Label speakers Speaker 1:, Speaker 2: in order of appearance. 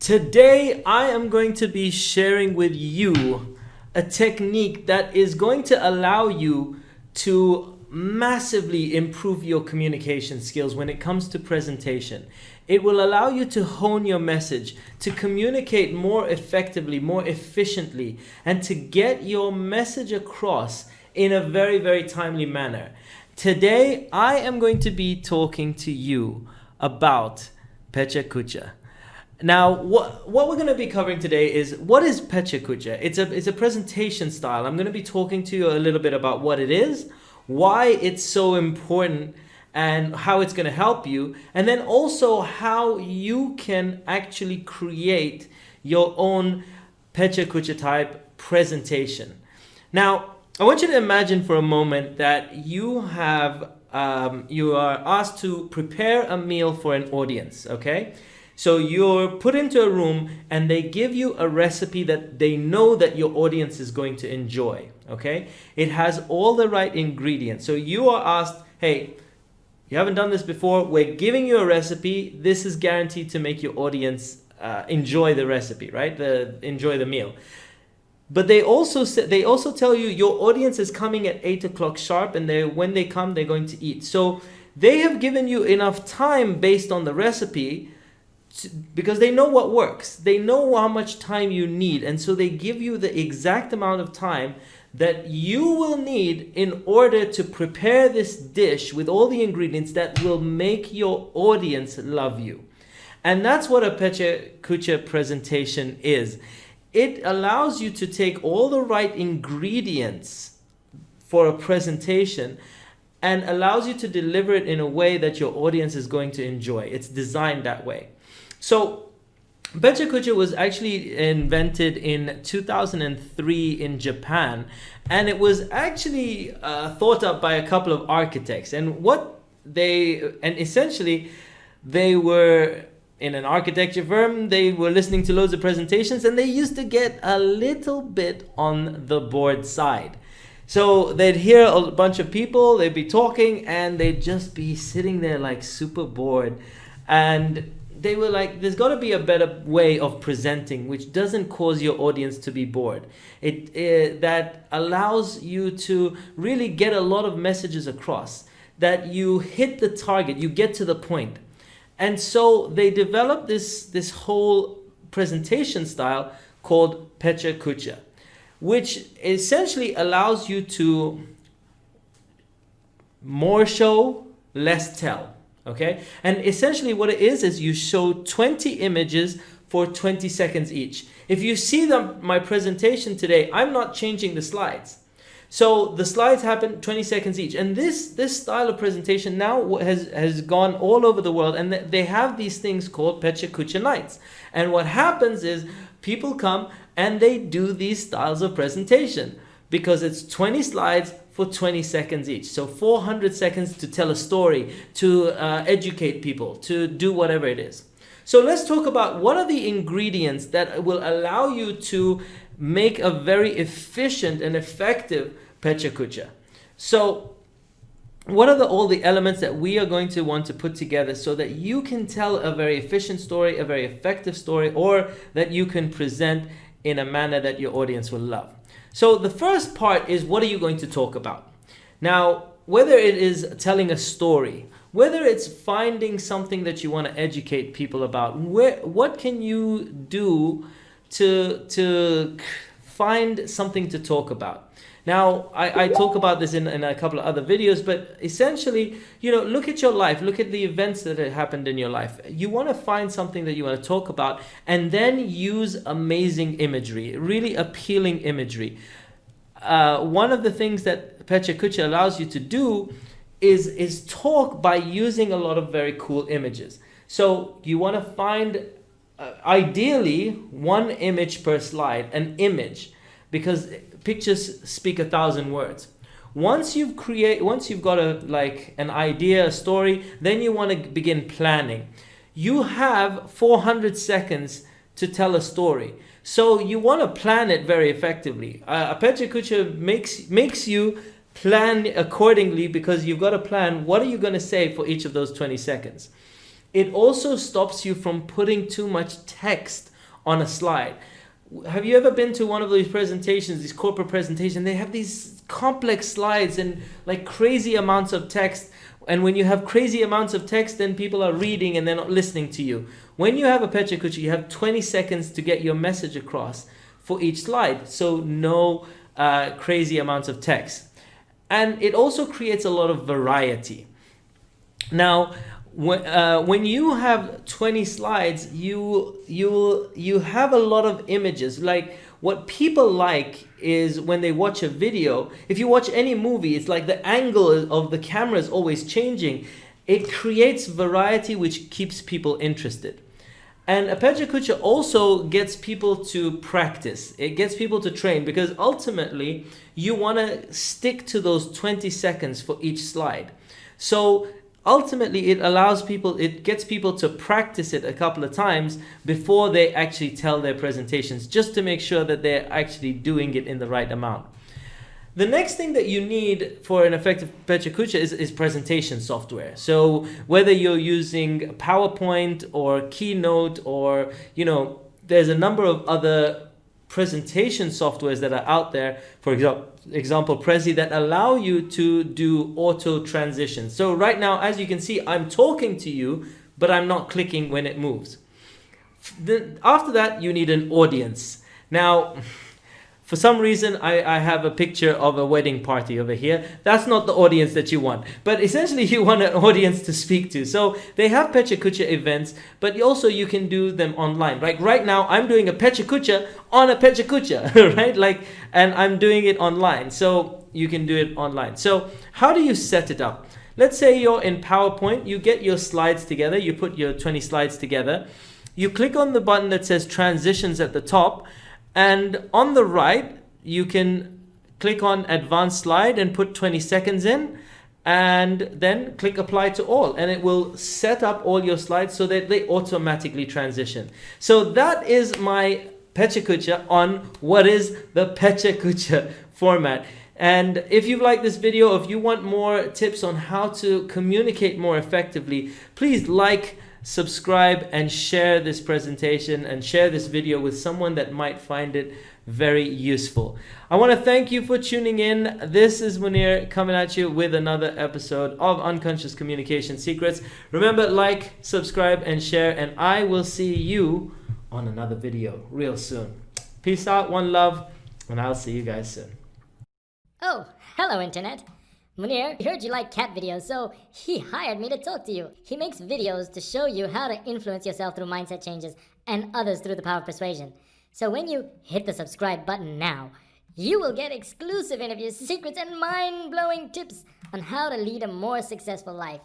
Speaker 1: Today, I am going to be sharing with you a technique that is going to allow you to massively improve your communication skills when it comes to presentation. It will allow you to hone your message, to communicate more effectively, more efficiently, and to get your message across in a very, very timely manner. Today, I am going to be talking to you about Pecha Kucha. Now, what we're going to be covering today is, what is Pecha Kucha? It's a presentation style. I'm going to be talking to you a little bit about what it is, why it's so important, and how it's going to help you, and then also how you can actually create your own Pecha Kucha type presentation. Now, I want you to imagine for a moment that you are asked to prepare a meal for an audience, okay? So you're put into a room and they give you a recipe that they know that your audience is going to enjoy, okay? It has all the right ingredients. So you are asked, hey, you haven't done this before, we're giving you a recipe. This is guaranteed to make your audience enjoy the recipe, right? Enjoy the meal. But they also tell you your audience is coming at 8 o'clock sharp, and when they come, they're going to eat. So they have given you enough time based on the recipe because they know what works. They know how much time you need, and so they give you the exact amount of time that you will need in order to prepare this dish with all the ingredients that will make your audience love you. And that's what a Pecha Kucha presentation is. It allows you to take all the right ingredients for a presentation and allows you to deliver it in a way that your audience is going to enjoy. It's designed that way. So Pecha Kucha was actually invented in 2003 in Japan, and it was actually thought up by a couple of architects. And essentially they were in an architecture firm. They were listening to loads of presentations, and they used to get a little bit on the bored side. So they'd hear a bunch of people, they'd be talking, and they'd just be sitting there like super bored. And they were like, there's got to be a better way of presenting which doesn't cause your audience to be bored. That allows you to really get a lot of messages across, that you hit the target, you get to the point. And so they developed this whole presentation style called Pecha Kucha, which essentially allows you to more show, less tell. Okay, and essentially what it is you show 20 images for 20 seconds each. If you see my presentation today, I'm not changing the slides. So the slides happen 20 seconds each. And this style of presentation now has gone all over the world, and they have these things called Pecha Kucha nights. And what happens is people come and they do these styles of presentation because it's 20 slides for 20 seconds each. So 400 seconds to tell a story, to educate people, to do whatever it is. So let's talk about what are the ingredients that will allow you to make a very efficient and effective Pecha Kucha. So what are all the elements that we are going to want to put together so that you can tell a very efficient story, a very effective story, or that you can present in a manner that your audience will love? So the first part is, what are you going to talk about? Now, whether it is telling a story, whether it's finding something that you want to educate people about, what can you do to find something to talk about? Now, I talk about this in a couple of other videos, but essentially, look at your life, look at the events that have happened in your life. You want to find something that you want to talk about, and then use amazing imagery, really appealing imagery. One of the things that Pecha Kucha allows you to do is talk by using a lot of very cool images. So you want to find, ideally, one image per slide, an image, because pictures speak 1,000 words. Once you've got an idea, a story, then you want to begin planning. You have 400 seconds to tell a story. So you want to plan it very effectively. A Pecha Kucha makes you plan accordingly, because you've got to plan what are you going to say for each of those 20 seconds. It also stops you from putting too much text on a slide. Have you ever been to one of these presentations, these corporate presentations? They have these complex slides and like crazy amounts of text. And when you have crazy amounts of text, then people are reading and they're not listening to you. When you have a Pecha Kucha, you have 20 seconds to get your message across for each slide. So no crazy amounts of text. And it also creates a lot of variety. Now, when you have 20 slides, you have a lot of images. Like what people like is when they watch a video, if you watch any movie, it's like the angle of the camera is always changing. It creates variety which keeps people interested. And a Pecha Kucha also gets people to practice. It gets people to train because ultimately you want to stick to those 20 seconds for each slide. So ultimately it gets people to practice it a couple of times before they actually tell their presentations, just to make sure that they're actually doing it in the right amount. The next thing that you need for an effective Pecha Kucha is presentation software. So whether you're using PowerPoint or Keynote or, there's a number of other presentation softwares that are out there, for example, Prezi, that allow you to do auto transitions. So right now, as you can see, I'm talking to you, but I'm not clicking when it moves. After that, you need an audience. Now, for some reason, I have a picture of a wedding party over here. That's not the audience that you want. But essentially, you want an audience to speak to. So they have Pecha Kucha events, but also you can do them online. Like right now, I'm doing a Pecha Kucha on a Pecha Kucha, right? And I'm doing it online. So you can do it online. So how do you set it up? Let's say you're in PowerPoint. You get your slides together. You put your 20 slides together. You click on the button that says Transitions at the top. And on the right, you can click on Advanced Slide and put 20 seconds in, and then click Apply to All, and it will set up all your slides so that they automatically transition. So that is my Pecha Kucha on what is the Pecha Kucha format. And if you like this video, if you want more tips on how to communicate more effectively, please like, subscribe, and share this presentation and share this video with someone that might find it very useful. I want to thank you for tuning in. This is Muneer coming at you with another episode of Unconscious Communication Secrets. Remember, like, subscribe, and share, and I will see you on another video real soon. Peace out, one love, and I'll see you guys soon.
Speaker 2: Oh, hello Internet. Muneer heard you like cat videos, so he hired me to talk to you. He makes videos to show you how to influence yourself through mindset changes and others through the power of persuasion. So when you hit the subscribe button now, you will get exclusive interviews, secrets, and mind-blowing tips on how to lead a more successful life.